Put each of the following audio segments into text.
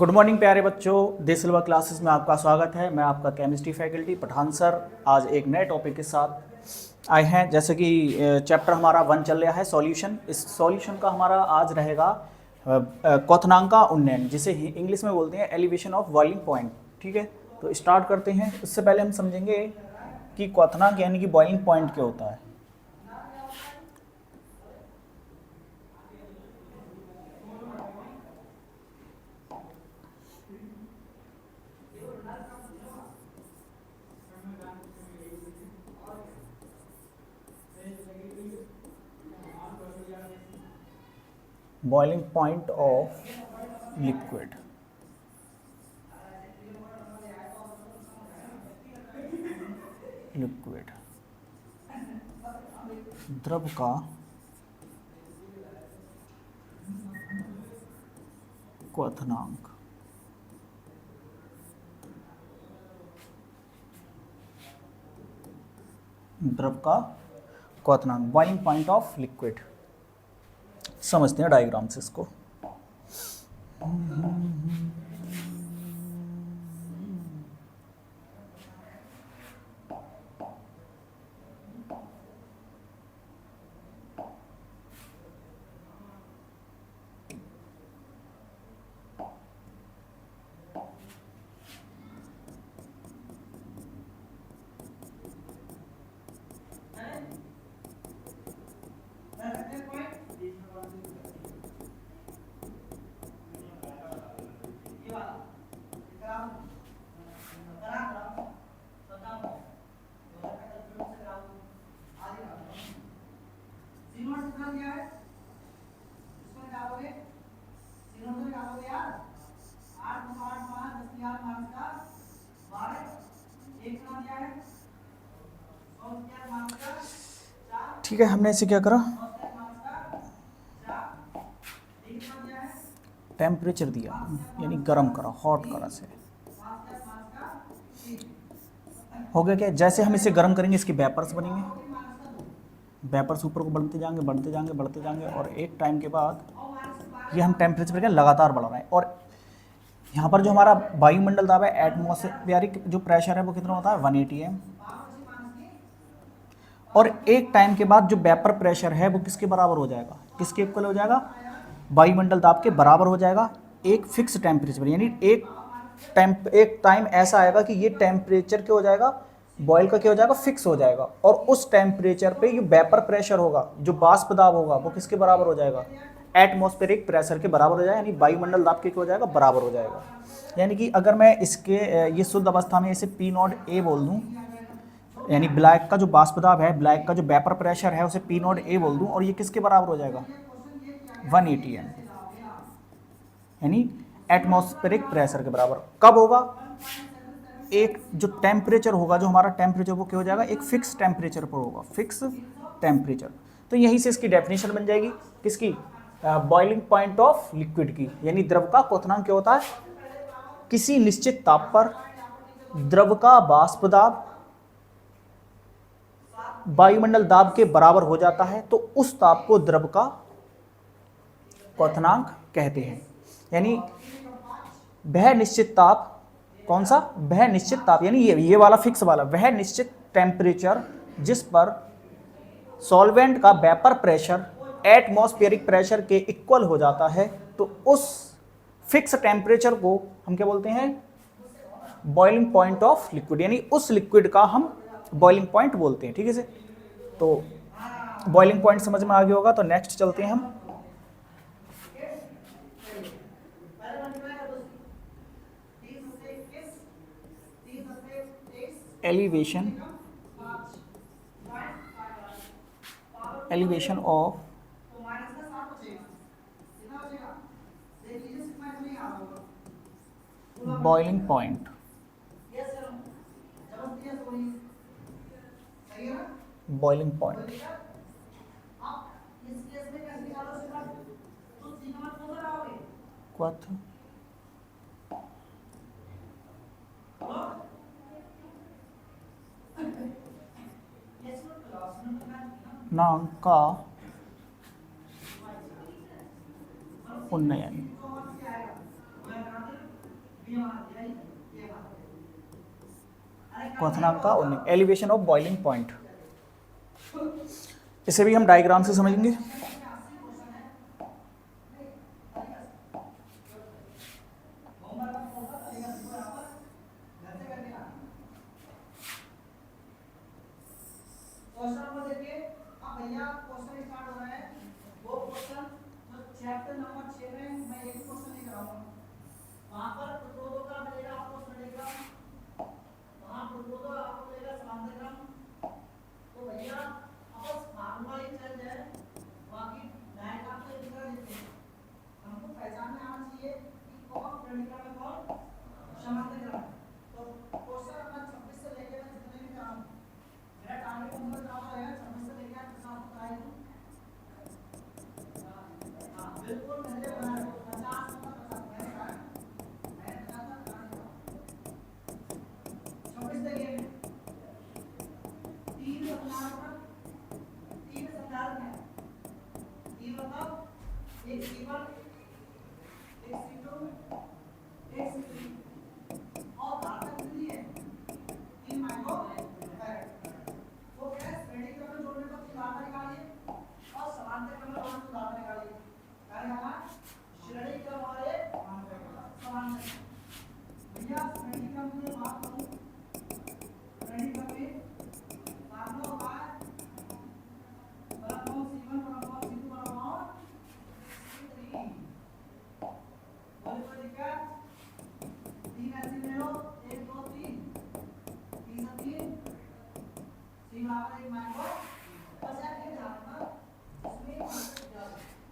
Good morning प्यारे बच्चों, दे सिल्वा classes में आपका स्वागत है। मैं आपका केमिस्ट्री फैकल्टी पठान सर आज एक नए टॉपिक के साथ आए हैं। जैसे कि चैप्टर हमारा 1 चल रहा है सॉल्यूशन। इस सॉल्यूशन का हमारा आज रहेगा क्वथनांक का उन्नयन, जिसे इंग्लिश में बोलते हैं एलिवेशन ऑफ बॉइलिंग पॉइंट। ठीक है, तो स्टार्ट करते हैं। उससे पहले हम समझेंगे कि क्वथनांक यानी कि बॉइलिंग पॉइंट क्या होता है। Boiling point of liquid, liquid द्रव का क्वथनांक। द्रव का क्वथनांक, बॉइलिंग पॉइंट ऑफ लिक्विड। समझते हैं डायग्राम से इसको। ठीक है, हमने इसे क्या करा, टेम्परेचर दिया यानी गर्म करा, हॉट करा से। हो गया क्या, जैसे हम इसे गर्म करेंगे इसके वेपर्स बनेंगे, वेपर्स ऊपर को बढ़ते जाएंगे बढ़ते जाएंगे बढ़ते जाएंगे, और एक टाइम के बाद ये हम टेम्परेचर क्या लगातार बढ़ा रहे हैं। और यहाँ पर जो हमारा वायुमंडल दाब है, एटमॉस्फेरिक जो प्रेशर है वो कितना होता है 180 m। और एक टाइम के बाद जो वेपर प्रेशर है वो किसके बराबर हो जाएगा, किसके इक्वल हो जाएगा, वायुमंडल दाब के बराबर हो जाएगा। एक फिक्स टेम्परेचर यानी एक टाइम ऐसा आएगा कि ये टेम्परेचर क्या हो जाएगा, बॉयल का क्या हो जाएगा, फिक्स हो जाएगा। और उस टेम्परेचर पे ये वेपर प्रेशर होगा, जो वाष्प दाब होगा वो किसके बराबर हो जाएगा, एटमॉस्फेरिक प्रेशर के बराबर हो जाएगा, यानी वायुमंडल दाब के क्या हो जाएगा, बराबर हो जाएगा। यानी कि अगर मैं इसके ये शुद्ध अवस्था में इसे P0A बोल दूँ, यानी ब्लैक का जो वाष्प दाब है, ब्लैक का जो वेपर प्रेशर है उसे P0A बोल दूँ, और ये किसके बराबर हो जाएगा 180 m, यानी एटमॉस्फेरिक प्रेशर के बराबर। कब होगा, एक जो टेम्परेचर होगा, जो हमारा टेम्परेचर वो क्या हो जाएगा, एक फिक्स टेम्परेचर पर होगा, फिक्स टेम्परेचर। तो यहीं से इसकी डेफिनेशन बन जाएगी किसकी, बॉइलिंग पॉइंट ऑफ लिक्विड की। यानी द्रव का क्वथनांक क्या होता है, किसी निश्चित ताप पर द्रव का वाष्प दाब वायुमंडल दाब के बराबर हो जाता है, तो उस ताप को द्रव का क्वथनांक कहते हैं। यानी वह निश्चित ताप, कौन सा, वह निश्चित ताप यानी ये वाला फिक्स वाला, वह निश्चित टेम्परेचर जिस पर सॉल्वेंट का वेपर प्रेशर एटमॉस्फेरिक प्रेशर के इक्वल हो जाता है, तो उस फिक्स टेम्परेचर को हम क्या बोलते हैं, बॉइलिंग पॉइंट ऑफ लिक्विड। यानी उस लिक्विड का हम बॉइलिंग पॉइंट बोलते हैं। ठीक है से, तो बॉइलिंग पॉइंट समझ में आ गया होगा। तो नेक्स्ट चलते हैं हम, elevation of boiling point, boiling point. क्वथ नांक का उन्नयन। क्वथनांक का उन्नयन, एलिवेशन ऑफ बॉइलिंग पॉइंट। इसे भी हम डायग्राम से समझेंगे।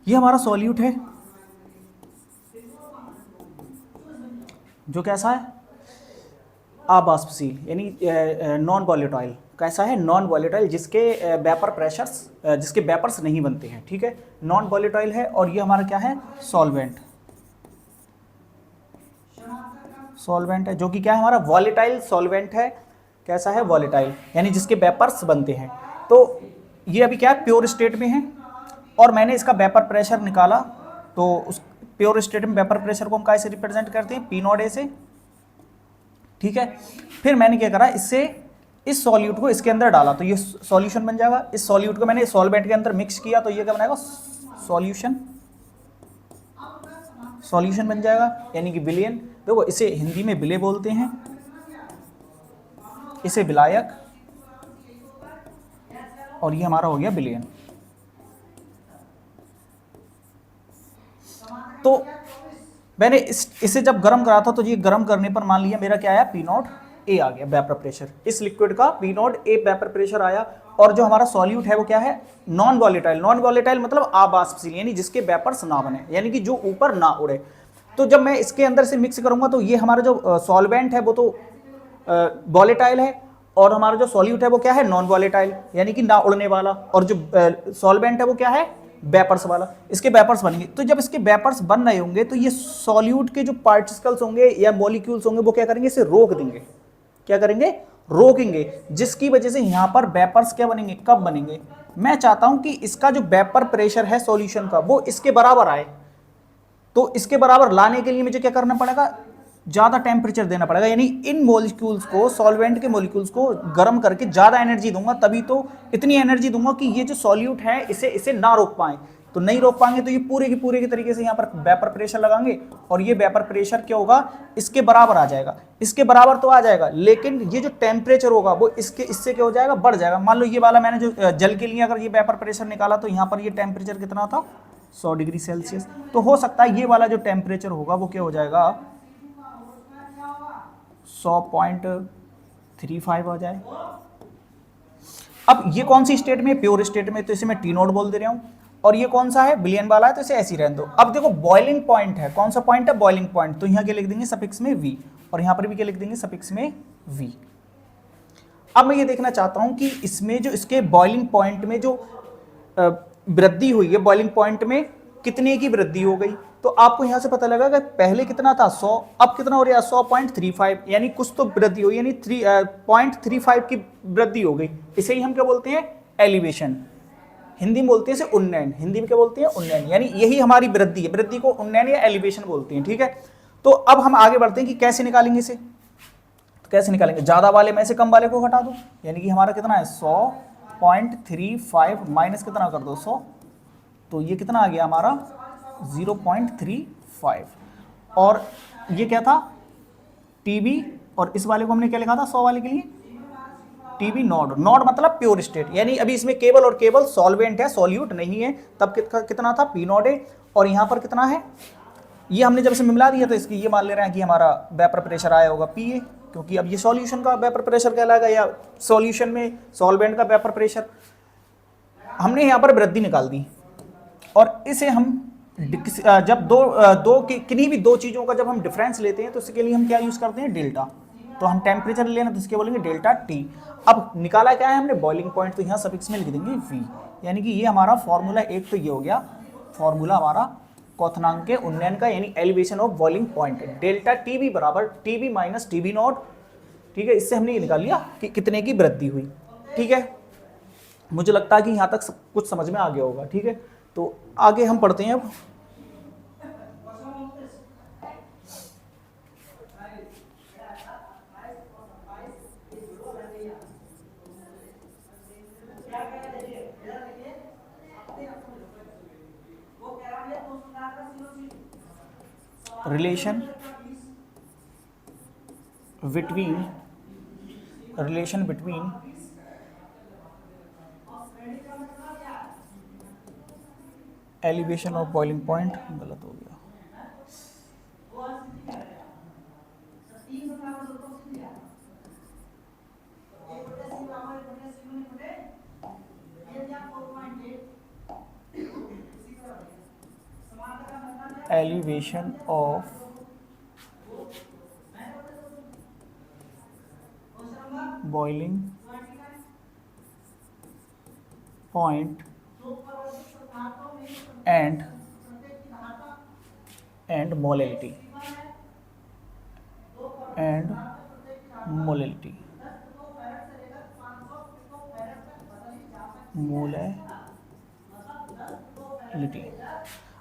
ये हमारा सॉल्यूट है जो कैसा है, अबाष्पशील यानी नॉन वॉलेटाइल। कैसा है, नॉन वॉलेटाइल, जिसके वेपर्स नहीं बनते हैं, ठीक है, नॉन वॉलेटाइल है। और ये हमारा क्या है, सॉल्वेंट है, जो कि क्या है हमारा वॉलेटाइल सॉल्वेंट है। कैसा है, वॉलेटाइल, यानी जिसके वेपर्स बनते हैं। तो ये अभी क्या है, प्योर स्टेट में है, और मैंने इसका वेपर प्रेशर निकाला। तो उस प्योर स्टेट में वेपर प्रेशर को हम कैसे रिप्रेजेंट करते हैं, पी नॉट ए से, ठीक है। फिर मैंने क्या करा, इससे इस सॉल्यूट को इसके अंदर डाला तो ये सॉल्यूशन बन जाएगा। इस सॉल्यूट को मैंने सॉल्वेंट के अंदर मिक्स किया तो ये क्या बनाएगा, सॉल्यूशन बन जाएगा, यानी कि विलयन। देखो इसे हिंदी में विलय बोलते हैं, इसे विलायक, और ये हमारा हो गया विलयन। तो मैंने इसे जब गर्म करा था तो ये गर्म करने पर मान लिया मेरा क्या आया, पी नॉट ए आ गया वेपर प्रेशर। इस लिक्विड का P not a vapour pressure आया। और जो हमारा सॉल्यूट है वो क्या है, नॉन वॉलेटाइल। नॉन वॉलेटाइल मतलब अबाष्पशील, यानी जिसके वेपर्स ना बने, यानी कि जो ऊपर ना उड़े। तो जब मैं इसके अंदर से मिक्स करूंगा तो ये हमारा जो सॉल्वेंट है वो तो वॉलेटाइल है, और हमारा जो सॉल्यूट है वो क्या है, नॉन वॉलेटाइल, यानी कि ना उड़ने वाला। और जो सॉल्वेंट है वो क्या है, वेपर्स वाला। इसके वेपर्स बनेंगे। तो जब इसके वेपर्स बन रहे होंगे तो ये सॉल्यूट के जो पार्टिकल्स होंगे या मॉलिक्यूल्स होंगे वो क्या करेंगे, इसे रोक देंगे। क्या करेंगे, रोकेंगे, जिसकी वजह से यहां पर वेपर्स क्या बनेंगे, कब बनेंगे। मैं चाहता हूं कि इसका जो वेपर प्रेशर है सॉल्यूशन का वो इसके बराबर आए। तो इसके बराबर लाने के लिए मुझे क्या करना पड़ेगा, ज़्यादा टेम्परेचर देना पड़ेगा। यानी इन मॉलिक्यूल्स को, सॉल्वेंट के मॉलिक्यूल्स को गर्म करके ज़्यादा एनर्जी दूंगा, तभी तो इतनी एनर्जी दूंगा कि ये जो सॉल्यूट है इसे ना रोक पाए। तो नहीं रोक पाएंगे तो ये पूरे के तरीके से यहाँ पर वेपर प्रेशर लगाएंगे, और ये वेपर प्रेशर क्या होगा, इसके बराबर आ जाएगा। इसके बराबर तो आ जाएगा, लेकिन ये जो टेम्परेचर होगा वो इससे क्या हो जाएगा, बढ़ जाएगा। मान लो ये वाला मैंने जो जल के लिए अगर ये वेपर प्रेशर निकाला तो यहाँ पर ये टेम्परेचर कितना था, 100 डिग्री सेल्सियस। तो हो सकता है ये वाला जो टेम्परेचर होगा वो क्या हो जाएगा, 100.35 आ जाए। अब ये कौन सी स्टेट में, प्योर स्टेट में, तो इसे मैं टी नोट बोल दे रहा हूं। और ये कौन सा है, बिलियन वाला है, तो इसे ऐसे ही रहने दो। अब देखो बॉइलिंग पॉइंट है, कौन सा पॉइंट है, बॉइलिंग पॉइंट। तो यहाँ क्या लिख देंगे, सफिक्स में वी, और यहाँ पर भी क्या लिख देंगे, सफिक्स में वी। अब मैं ये देखना चाहता हूं कि इसमें जो इसके बॉइलिंग पॉइंट में जो वृद्धि हुई है, बॉइलिंग पॉइंट में कितने की वृद्धि हो गई। तो आपको यहां से पता लगा कि पहले कितना था, 100, अब कितना हो रहा है, 100.35, यानी कुछ तो वृद्धि हुई, यानी 0.35 की वृद्धि हो गई। इसे ही हम क्या बोलते हैं, एलिवेशन। हिंदी में बोलते हैं इसे उन्नयन, हिंदी में क्या बोलते हैं, उन्नयन, यानी यही हमारी वृद्धि है। वृद्धि को उन्नयन या एलिवेशन बोलते हैं, ठीक है। तो अब हम आगे बढ़ते हैं कि कैसे निकालेंगे इसे। तो कैसे निकालेंगे, ज़्यादा वाले में से कम वाले को घटा दो, यानी कि हमारा कितना है 100.35 माइनस कितना कर दो 100, तो ये कितना आ गया हमारा 0.35। और ये क्या था टीबी, और इस वाले को हमने क्या लिखा था 100 वाले के लिए टीबी नॉड। नॉड मतलब प्योर स्टेट, यानी अभी इसमें केवल और केवल सॉल्वेंट है, सॉल्यूट नहीं है। तब कितना था पी नॉड है, और यहाँ पर कितना है, ये हमने जब इसे मिला दिया तो इसकी ये मान ले रहे हैं कि हमारा वेपर प्रेशर आया होगा पी ए, क्योंकि अब ये सॉल्यूशन का वेपर प्रेशर कहलाएगा, या सॉल्यूशन में सॉल्वेंट का वेपर प्रेशर। हमने यहाँ पर वृद्धि निकाल दी, और इसे हम जब किन्हीं भी दो चीज़ों का जब हम डिफरेंस लेते हैं तो इसके लिए हम क्या यूज़ करते हैं डेल्टा। तो हम टेम्परेचर लेना तो इसके बोलेंगे डेल्टा टी। अब निकाला क्या है हमने बॉइलिंग पॉइंट, तो यहाँ सफिक्स में लिख देंगे वी, यानी कि ये हमारा फॉर्मूला एक तो ये हो गया फॉर्मूला हमारा क्वथनांक के उन्नयन का, यानी elevation of boiling point, delta T B बराबर T B minus T B naught. ठीक है, इससे हमने ये निकाल लिया कि कितने की वृद्धि हुई। ठीक है, मुझे लगता है कि यहाँ तक कुछ समझ में आ गया होगा। ठीक है, तो आगे हम पढ़ते हैं अब। Relation between elevation of boiling point, गलत हो गया, elevation of boiling point and molality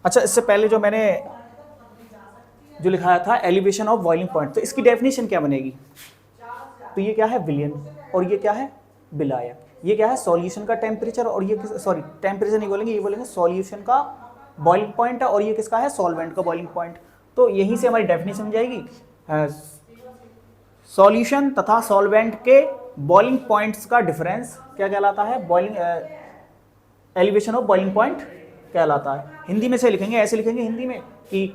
अच्छा, इससे पहले जो मैंने जो लिखाया था एलिवेशन ऑफ बॉइलिंग पॉइंट, तो इसकी डेफिनेशन क्या बनेगी। तो ये क्या है विलियन, और ये क्या है विलायक। ये क्या है सॉल्यूशन का टेम्परेचर, और ये सॉरी टेम्परेचर नहीं बोलेंगे, ये बोलेंगे सॉल्यूशन का बॉइलिंग पॉइंट है, और ये किसका है सॉल्वेंट का बॉइलिंग पॉइंट। तो यहीं से हमारी डेफिनेशन बन जाएगी, सॉल्यूशन तथा सॉल्वेंट के बॉइलिंग पॉइंट्स का डिफरेंस क्या कहलाता है, boiling elevation of boiling point कहलाता है। हिंदी में से लिखेंगे, ऐसे लिखेंगे हिंदी में कि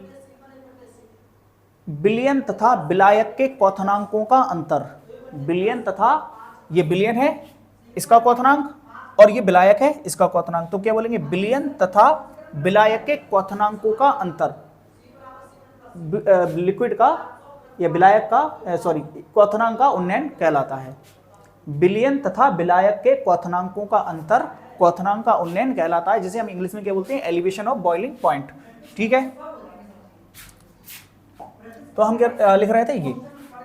बिलियन तथा विलायक के क्वथनांकों का अंतर, बिलियन तथा ये बिलियन है इसका क्वथनांक, और ये विलायक है इसका क्वथनांक। तो क्या बोलेंगे बिलियन तथा विलायक के क्वथनांकों का अंतर, लिक्विड का या विलायक का सॉरी क्वथनांक का उन्नयन कहलाता है। बिलियन तथा विलायक के क्वथनांकों का अंतर क्वथनांक का उन्नयन कहलाता है, जिसे हम इंग्लिश में क्या बोलते हैं एलिवेशन ऑफ बॉइलिंग पॉइंट। ठीक है, तो हम क्या लिख रहे थे ये।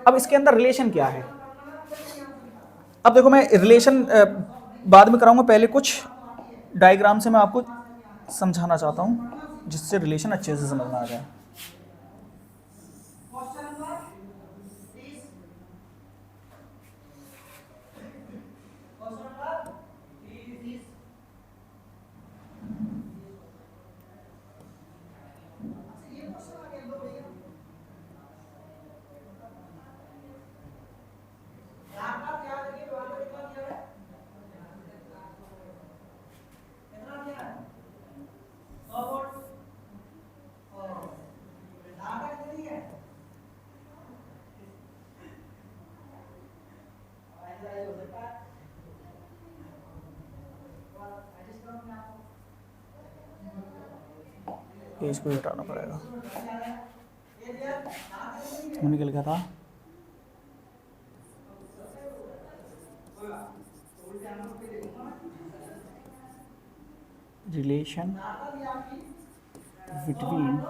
अब इसके अंदर रिलेशन क्या है, अब देखो मैं रिलेशन बाद में कराऊंगा, पहले कुछ डायग्राम से मैं आपको समझाना चाहता हूं जिससे रिलेशन अच्छे से समझ में आ जाए। इसको हटाना पड़ेगा, हमने क्या लिखा था relation between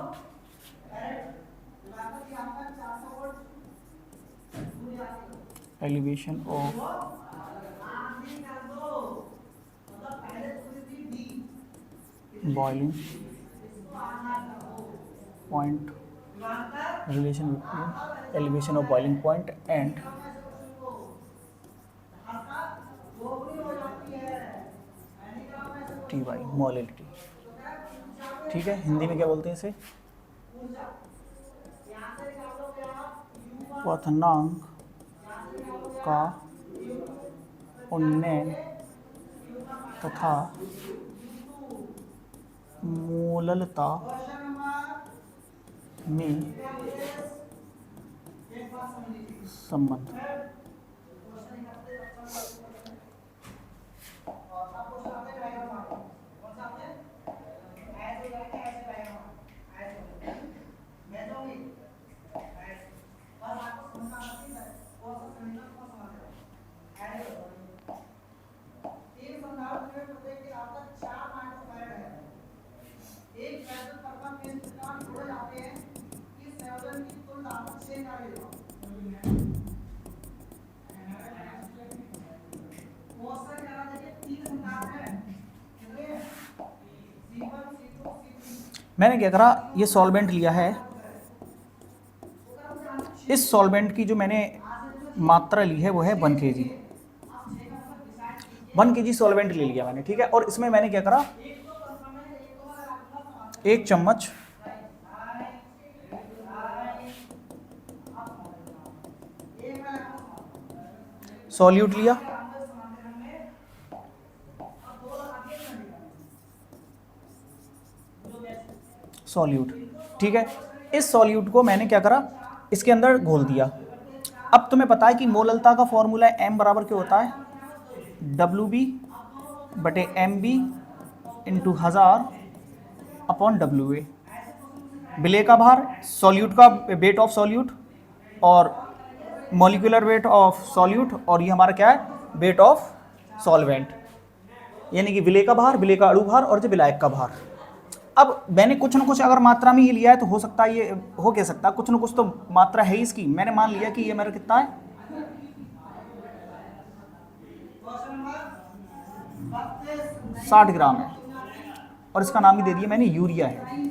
elevation of boiling point relation between elevation of boiling point and Ty molality. ठीक है, हिंदी में क्या बोलते हैं इसे? क्वथनांक का उन्नयन तथा मोललता में संबंध। मैंने क्या करा, ये सॉल्वेंट लिया है, इस सॉल्वेंट की जो मैंने मात्रा ली है वो है 1 kg। 1 kg सॉल्वेंट ले लिया मैंने, ठीक है। और इसमें मैंने क्या करा, 1 चम्मच सॉल्यूट लिया, सॉल्यूट, ठीक है। इस सॉल्यूट को मैंने क्या करा, इसके अंदर घोल दिया। अब तुम्हें पता है कि मोललता का फॉर्मूला m बराबर क्या होता है, WB/MB इंटू 1000 अपॉन WA। विलेय का भार, सॉल्यूट का वेट ऑफ सॉल्यूट और मॉलिक्यूलर वेट ऑफ सॉल्यूट, और ये हमारा क्या है, वेट ऑफ सॉल्वेंट, यानी कि विलेय का भार, विलेय का अणु भार और जो विलायक का भार। अब मैंने कुछ न कुछ अगर मात्रा में ये लिया है तो हो सकता है, ये हो क्या सकता है, कुछ न कुछ तो मात्रा है इसकी। मैंने मान लिया कि ये मेरा कितना है, 60 ग्राम है, और इसका नाम ही दे दिया मैंने यूरिया है।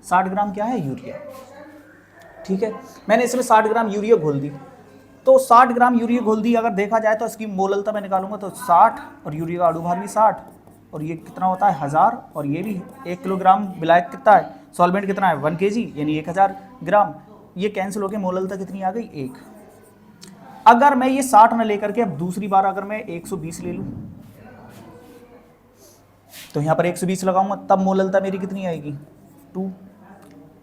60 ग्राम क्या है, यूरिया, ठीक है। मैंने इसमें 60 ग्राम यूरिया घोल दी, तो 60 ग्राम यूरिया घोल दी। अगर देखा जाए तो इसकी मोललता मैं निकालूंगा तो 60, और यूरिया का अणुभार भी 60, और ये कितना होता है 1000, और ये भी 1 किलोग्राम विलायक कितना है, सॉल्वेंट कितना है 1 kg यानी 1000 ग्राम। ये कैंसिल होकर मोललता कितनी आ गई, 1। अगर मैं ये 60 न लेकर के अब दूसरी बार अगर मैं 120 ले लूँ तो यहाँ पर 120 लगाऊंगा, तब मोललता मेरी कितनी आएगी, 2।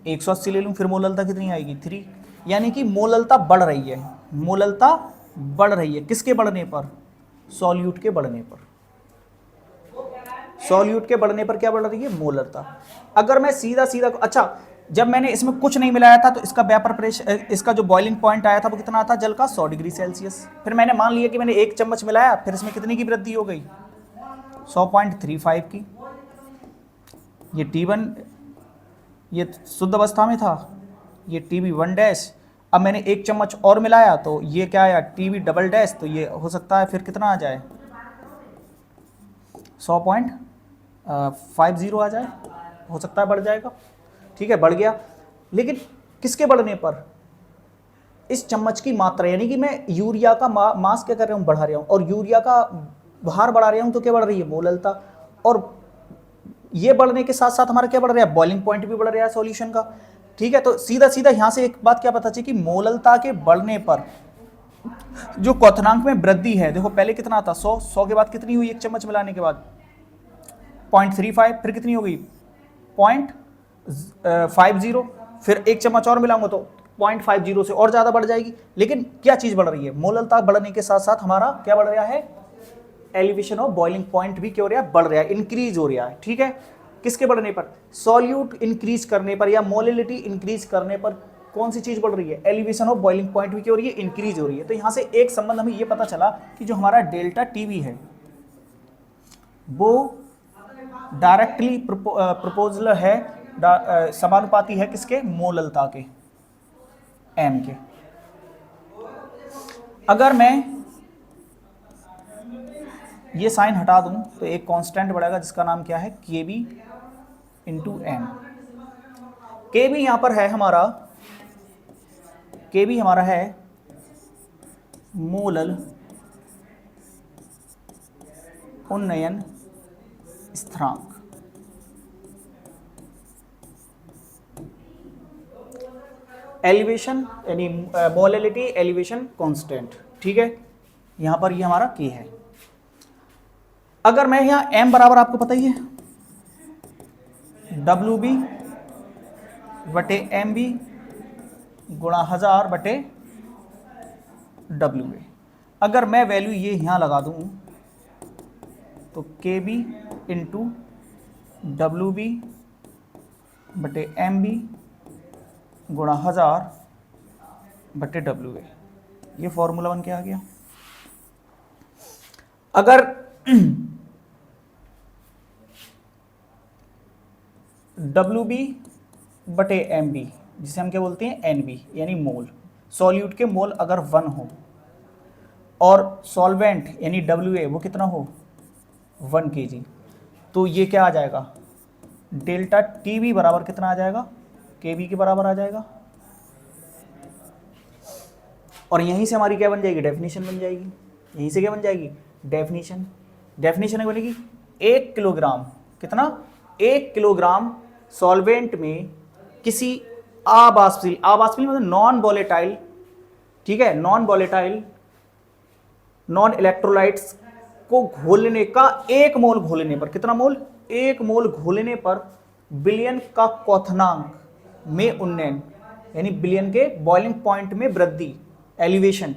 180 ले लूँ, फिर मोललता कितनी आएगी, 3। यानी कि मोललता बढ़ रही है, मोललता बढ़ रही है। किसके बढ़ने पर, सॉल्यूट के बढ़ने पर। सॉल्यूट के बढ़ने पर क्या बढ़ रही है, मोललता। अगर मैं सीधा सीधा, अच्छा, जब मैंने इसमें कुछ नहीं मिलाया था तो इसका वेपर प्रेशर, इसका जो बॉइलिंग पॉइंट आया था वो कितना था, जल का 100 डिग्री सेल्सियस। फिर मैंने मान लिया कि मैंने 1 चम्मच मिलाया, फिर इसमें कितनी की वृद्धि हो गई, 100.35 की। ये T1 ये शुद्ध अवस्था में था, ये TB1 अब मैंने 1 चम्मच और मिलाया तो ये क्या आया, TB डबल, तो ये हो सकता है फिर कितना आ जाए, 100.50 आ जाए, हो सकता है बढ़ जाएगा, ठीक है, बढ़ गया। लेकिन किसके बढ़ने पर, इस चम्मच की मात्रा, यानी कि मैं यूरिया का मास क्या कर रहा हूँ, बढ़ा रहा हूँ, और यूरिया का भार बढ़ा रहा हूँ तो क्या बढ़ रही है, मोललता। और ये बढ़ने के साथ साथ हमारा क्या बढ़ रहा है, बॉइलिंग पॉइंट भी बढ़ रहा है सॉल्यूशन का, ठीक है। तो सीधा सीधा यहाँ से एक बात क्या पता चली कि मोललता के बढ़ने पर जो क्वथनांक में वृद्धि है, देखो पहले कितना था 100 के बाद कितनी हुई, 1 चम्मच मिलाने के बाद 0.35, फिर कितनी हो गई 0.50, फिर 1 चम्मच और मिलाऊंगा तो 0.50 से और ज़्यादा बढ़ जाएगी। लेकिन क्या चीज़ बढ़ रही है, मोललता बढ़ने के साथ साथ हमारा क्या बढ़ रहा है, एलिवेशन ऑफ बॉइलिंग पॉइंट भी क्या हो रहा है, बढ़ रहा है, इंक्रीज हो रहा है, ठीक है। किसके बढ़ने पर, सॉल्यूट इंक्रीज करने पर या मोलिलिटी इंक्रीज करने पर कौन सी चीज बढ़ रही है, एलिवेशन ऑफ बॉइलिंग पॉइंट भी क्या हो रही है, इंक्रीज हो रही है। तो यहां से एक संबंध हमें यह पता चला कि जो हमारा डेल्टा टीवी है वो डायरेक्टली प्रोपोजल है, समानुपाती है किसके, मोललता के, एम के। अगर मैं ये साइन हटा दूं तो एक कांस्टेंट बढ़ेगा जिसका नाम क्या है, के बी इंटू एम। के भी यहां पर है हमारा, के भी हमारा है मोलल उन्नयन स्थिरांक। एलिवेशन यानी मोलैलिटी एलिवेशन कांस्टेंट, ठीक है, यहां पर ये हमारा के है। अगर मैं यहां एम बराबर आपको पता ही है डब्ल्यू बी बटे एम बी गुणा 1000 बटे डब्ल्यू ए, अगर मैं वैल्यू ये यहां लगा दूं तो के बी इंटू डब्ल्यू बी बटे एम बी गुणा 1000 बटे डब्ल्यू ए, ये फॉर्मूला बन के आ गया। अगर डब्ल्यू बी बटे एम बी, जिसे हम क्या बोलते हैं एन बी यानी मोल, सॉल्यूट के मोल अगर 1 हो और सॉल्वेंट यानी डब्ल्यू ए वो कितना हो 1 kg, तो ये क्या आ जाएगा डेल्टा टी बी बराबर कितना आ जाएगा के बी के बराबर आ जाएगा। और यहीं से हमारी क्या बन जाएगी डेफिनेशन बन जाएगी, यहीं से क्या बन जाएगी डेफिनेशन, डेफिनेशन बनेगी 1 किलोग्राम, कितना 1 किलोग्राम सॉल्वेंट में किसी अवाष्पशील, अवाष्पशील मतलब नॉन वोलेटाइल, ठीक है, नॉन वोलेटाइल नॉन इलेक्ट्रोलाइट्स को घोलने का 1 मोल घोलने पर, कितना मोल 1 मोल घोलने पर विलयन का क्वथनांक में उन्नयन यानी विलयन के बॉइलिंग पॉइंट में वृद्धि एलिवेशन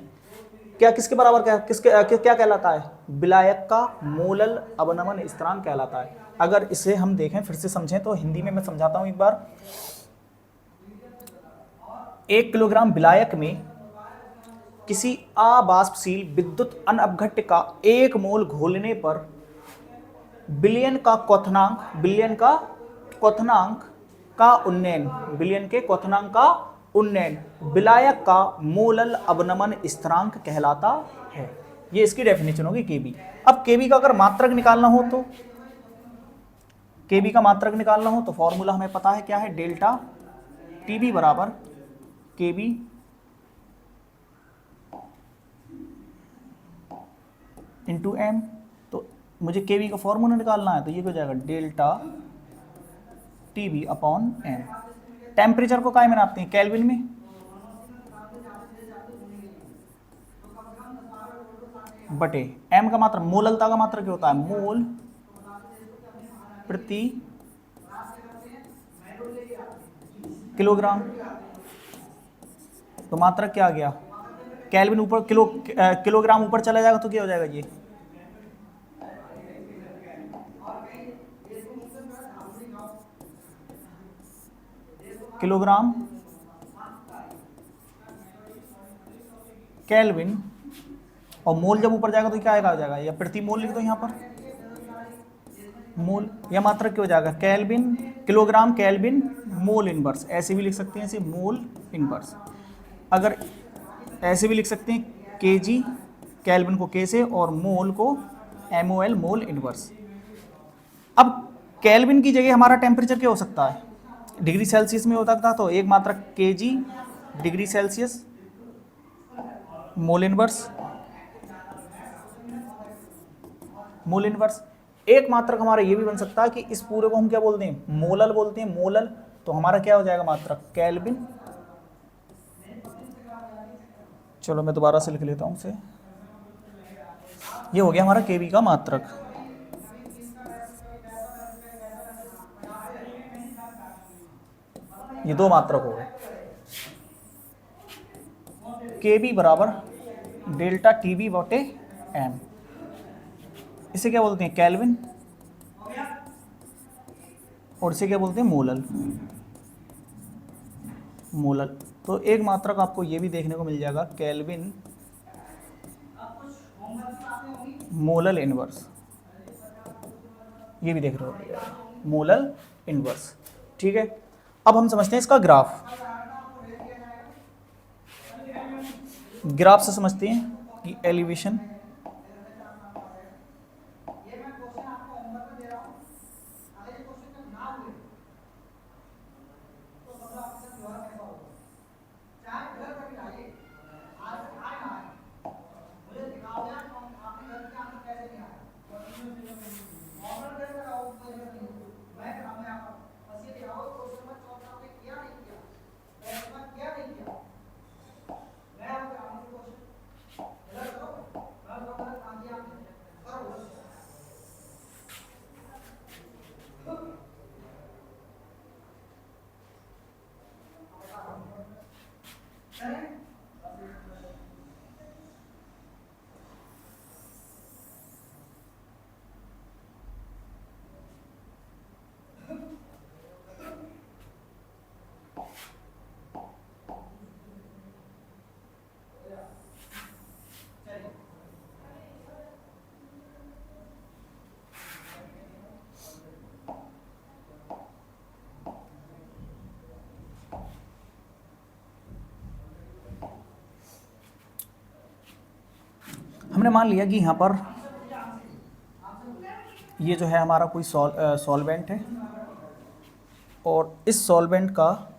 क्या किसके बराबर क्या किसके क्या कहलाता है विलायक का मोलल अवनमन स्थिरांक कहलाता है। अगर इसे हम देखें फिर से समझें तो हिंदी में मैं समझाता हूं एक बार। 1 किलोग्राम विलायक में किसी अवाष्पशील विद्युत अनअपघट्य का 1 मोल घोलने पर विलयन का क्वथनांक का उन्नयन, विलयन के क्वथनांक का उन्नयन विलायक का मोलल अवनमन स्थिरांक कहलाता है। ये इसकी डेफिनेशन होगी केबी। अब केबी का अगर मात्रक निकालना हो तो, केबी का मात्रक निकालना हो तो फॉर्मूला हमें पता है क्या है, डेल्टा टीबी बराबर केबी इंटू एम। तो मुझे केबी का फॉर्मूला निकालना है तो ये हो जाएगा delta TB upon M. Temperature को काय में नापते हैं केल्विन में, बटे एम का मात्रक, मोललता का मात्रक क्या होता है मोल प्रति किलोग्राम, तो मात्रक क्या आ गया केल्विन ऊपर किलोग्राम ऊपर चला जाएगा तो क्या हो जाएगा ये किलोग्राम केल्विन, और मोल जब ऊपर जाएगा तो क्या आएगा आ जाएगा या प्रति मोल लिख दो यहाँ पर मोल, या मात्रक क्या हो जाएगा kelvin kilogram kelvin mole inverse, ऐसे भी लिख सकते हैं ऐसे मोल इनवर्स। अगर ऐसे भी लिख सकते हैं केजी केल्विन को के से और मोल को एमओएल मोल इनवर्स। अब केल्विन की जगह हमारा टेम्परेचर क्या हो सकता है डिग्री सेल्सियस में होता था, तो एक मात्रक KG degree Celsius mole inverse, mole inverse. एक मात्रक हमारा ये भी बन सकता है कि इस पूरे को हम क्या बोलते हैं मोलल बोलते हैं मोलल, तो हमारा क्या हो जाएगा मात्रक केल्विन। चलो मैं दोबारा से लिख लेता हूं उसे, ये हो गया हमारा केबी का मात्रक। ये 2 मात्रक हो गए, केबी बराबर डेल्टा टीबी बटे एम, इसे क्या बोलते हैं केल्विन और इसे क्या बोलते हैं मोलल, मोलल। तो एक मात्रक आपको ये भी देखने को मिल जाएगा केल्विन मोलल इनवर्स, ये भी देख रहे हो मोलल इनवर्स, ठीक है। अब हम समझते हैं इसका ग्राफ, ग्राफ से समझते हैं कि एलिवेशन हमने मान लिया कि यहाँ पर ये जो है हमारा कोई सॉल्वेंट है और इस सॉल्वेंट का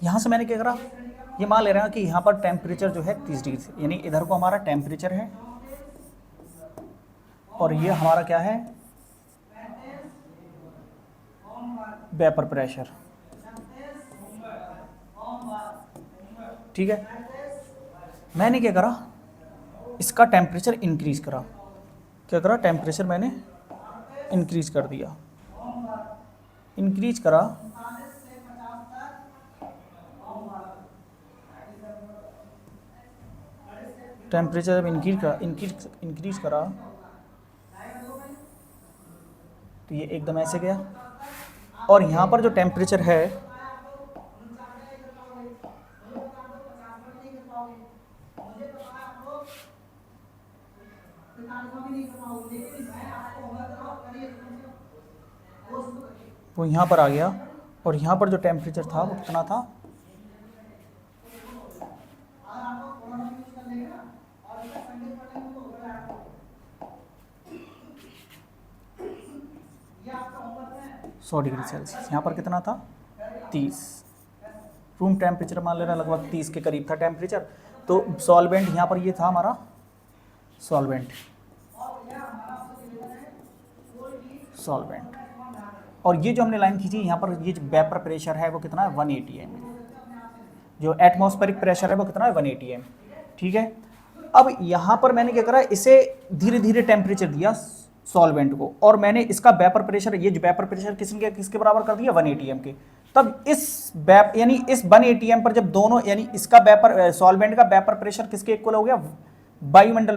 यहाँ से मैंने क्या करा, ये मान ले रहे हैं कि यहाँ पर टेम्परेचर जो है 30 डिग्री से, यानी इधर को हमारा टेम्परेचर है और ये हमारा क्या है, वेपर प्रेशर। ठीक है, मैंने क्या करा, इसका टेम्परेचर इंक्रीज करा। क्या करा, टेम्परेचर मैंने इंक्रीज कर दिया। इंक्रीज करा, टेम्परेचर जब इंक्रीज करा तो ये एकदम ऐसे गया। और यहाँ पर जो टेम्परेचर है वो यहाँ पर आ गया और यहाँ पर जो टेम्परेचर था वो कितना था, सौ डिग्री सेल्सियस। यहाँ पर कितना था, 30। रूम टेम्परेचर मान लेना लगभग 30 के करीब था टेम्परेचर। तो सॉल्वेंट यहाँ पर ये था हमारा सॉल्वेंट, और ये जो हमने लाइन खींची यहाँ पर, ये जो वेपर प्रेशर है वो कितना है, 180 एम। जो एटमॉस्फेरिक प्रेशर है वो कितना है, 180 एम। ठीक है, अब यहाँ पर मैंने क्या करा, इसे धीरे धीरे टेम्परेचर दिया सॉल्वेंट को, और मैंने इसका वेपर प्रेशर, ये जो वेपर प्रेशर किसके बराबर कर दिया, 180 एम के। तब इस यानी इस 180 एम पर जब दोनों, यानी इसका वेपर सॉल्वेंट का वेपर प्रेशर किसके इक्वल हो गया, वायुमंडल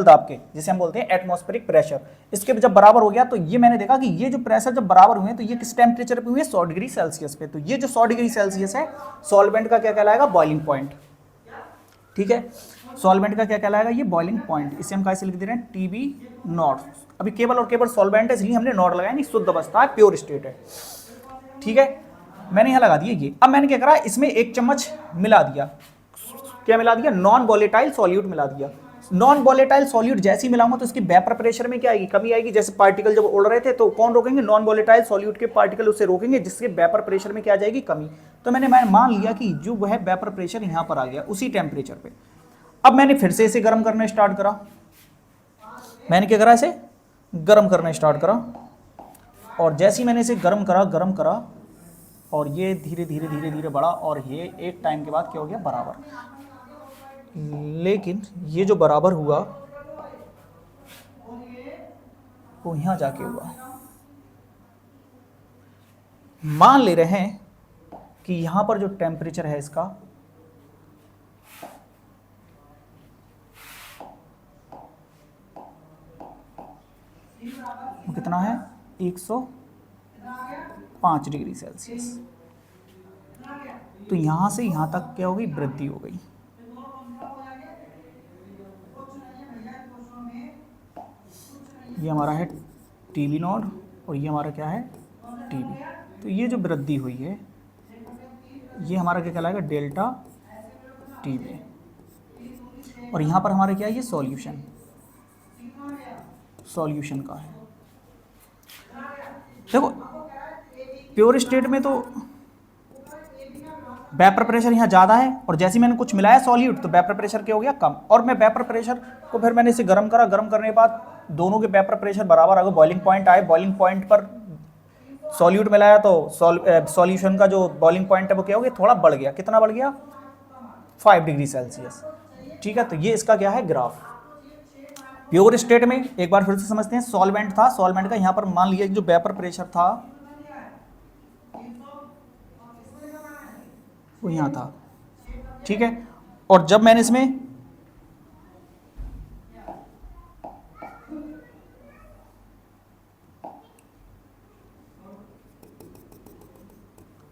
दाब के, जिसे हम बोलते हैं एटमॉस्फेरिक प्रेशर, इसके जब बराबर हो गया तो ये मैंने देखा कि ये जो प्रेशर जब बराबर हुए तो ये किस टेम्परेचर पे हुए, 100 डिग्री सेल्सियस पे। तो ये जो 100 डिग्री सेल्सियस है, सॉल्वेंट का क्या कहलाएगा, बॉइलिंग पॉइंट। ठीक है, सॉल्वेंट का क्या कहलाएगा, ये बॉइलिंग पॉइंट। इसे हम कैसे लिख दे रहे हैं, TB नॉट। अभी केवल और केवल सॉल्वेंट है इसलिए हमने नॉट लगाया, नहीं शुद्ध अवस्था है, प्योर स्टेट है। ठीक है, मैंने यहाँ लगा दिया ये। अब मैंने क्या करा, इसमें 1 चम्मच मिला दिया, क्या मिला दिया, नॉन वॉलेटाइल सॉल्यूट मिला दिया। नॉन वॉलेटाइल सॉल्यूट जैसे ही मिलाऊंगा तो इसकी वेपर प्रेशर में क्या आएगी, कमी आएगी। जैसे पार्टिकल जब उड़ रहे थे तो कौन रोकेंगे, नॉन वॉलेटाइल सॉल्यूट के पार्टिकल उसे रोकेंगे, जिसके वेपर प्रेशर में क्या आ जाएगी, कमी। तो मैंने मान लिया कि जो वह वेपर प्रेशर यहाँ पर आ गया उसी टेम्परेचर पे। अब मैंने फिर से इसे गर्म करना स्टार्ट करा। मैंने क्या करा, इसे गर्म करना स्टार्ट करा, और जैसे ही मैंने इसे गर्म करा और ये धीरे धीरे बढ़ा, और ये एक टाइम के बाद क्या हो गया, बराबर। लेकिन ये जो बराबर हुआ वो यहां जाके हुआ। मान ले रहे हैं कि यहां पर जो टेम्परेचर है इसका, वो कितना है, 105 डिग्री सेल्सियस। तो यहां से यहां तक क्या हो गई, वृद्धि हो गई। ये हमारा है TB नॉट और ये हमारा क्या है, TB। तो ये जो वृद्धि हुई है ये हमारा क्या कहलाएगा, डेल्टा TB। और यहाँ पर हमारा क्या है, ये सॉल्यूशन का है। देखो प्योर स्टेट में तो वेपर प्रेशर यहाँ ज़्यादा है और जैसे ही मैंने कुछ मिलाया सॉल्यूट तो वेपर प्रेशर क्या हो गया कम, और मैं वेपर प्रेशर को फिर मैंने इसे गर्म करा, गर्म करने के बाद दोनों के वेपर प्रेशर बराबर आ गए, बॉइलिंग पॉइंट आए, बॉइलिंग पॉइंट पर सॉल्यूट मिलाया तो सॉल्यूशन का जो बॉइलिंग पॉइंट है वो क्या हो गया, थोड़ा बढ़ गया, कितना बढ़ गया 5 डिग्री सेल्सियस। ठीक है, तो ये इसका क्या है ग्राफ। प्योर स्टेट में एक बार फिर से समझते हैं, सॉल्वेंट था, सॉल्वेंट का यहाँ पर मान लिया जो वेपर प्रेशर था वो यहाँ था। ठीक है, और जब मैंने इसमें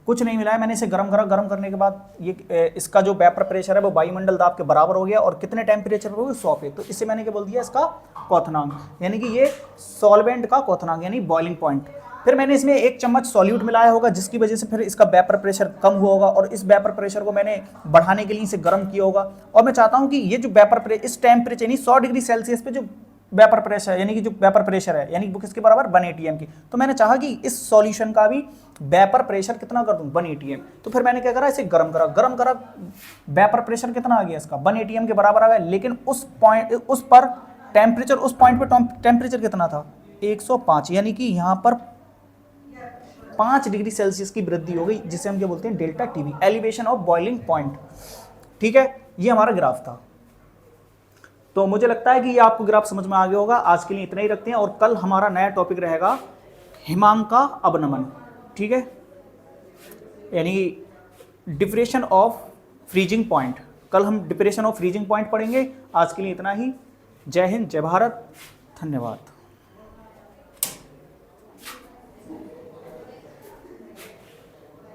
कुछ नहीं मिलाया, मैंने इसे गर्म करा, गर्म करने के बाद ये इसका जो वेपर प्रेशर है वो वायुमंडल दाब के बराबर हो गया, और कितने टेम्परेचर पर हो गया 100 पे, तो इससे मैंने क्या बोल दिया इसका क्वथनांक, यानी कि ये सॉल्वेंट का क्वथनांक यानी बॉइलिंग पॉइंट। फिर मैंने इसमें 1 चम्मच सॉल्यूट मिलाया होगा जिसकी वजह से फिर इसका वेपर प्रेशर कम हुआ होगा, और इस वेपर प्रेशर को मैंने बढ़ाने के लिए इसे गर्म किया होगा, और मैं चाहता हूँ कि ये जो वेपर प्रेशर इस टेम्परेचर यानी 100 डिग्री सेल्सियस पे जो वेपर प्रेशर यानी कि जो वेपर प्रेशर है यानी वो किसके बराबर 1 atm की, तो मैंने चाहा कि इस सॉल्यूशन का भी वेपर प्रेशर कितना कर दूं 1 atm। तो फिर मैंने क्या करा, इसे गर्म करा, गर्म करा, वेपर प्रेशर कितना आ गया इसका 1 atm के बराबर आ गया, लेकिन उस पॉइंट उस पर टेम्परेचर उस पॉइंट पर टेम्परेचर कितना था 105, यानी कि यहाँ पर 5 डिग्री सेल्सियस की वृद्धि हो गई, जिसे हम क्या बोलते हैं delta TV, elevation of boiling point. ठीक है, ये हमारा ग्राफ था। तो मुझे लगता है कि ये आपको ग्राफ समझ में आ गया होगा। आज के लिए इतना ही रखते हैं, और कल हमारा नया टॉपिक रहेगा हिमांक का अवनमन। ठीक है, यानी डिप्रेशन ऑफ फ्रीजिंग पॉइंट, कल हम डिप्रेशन ऑफ फ्रीजिंग पॉइंट पढ़ेंगे। आज के लिए इतना ही। जय हिंद, जय भारत, धन्यवाद।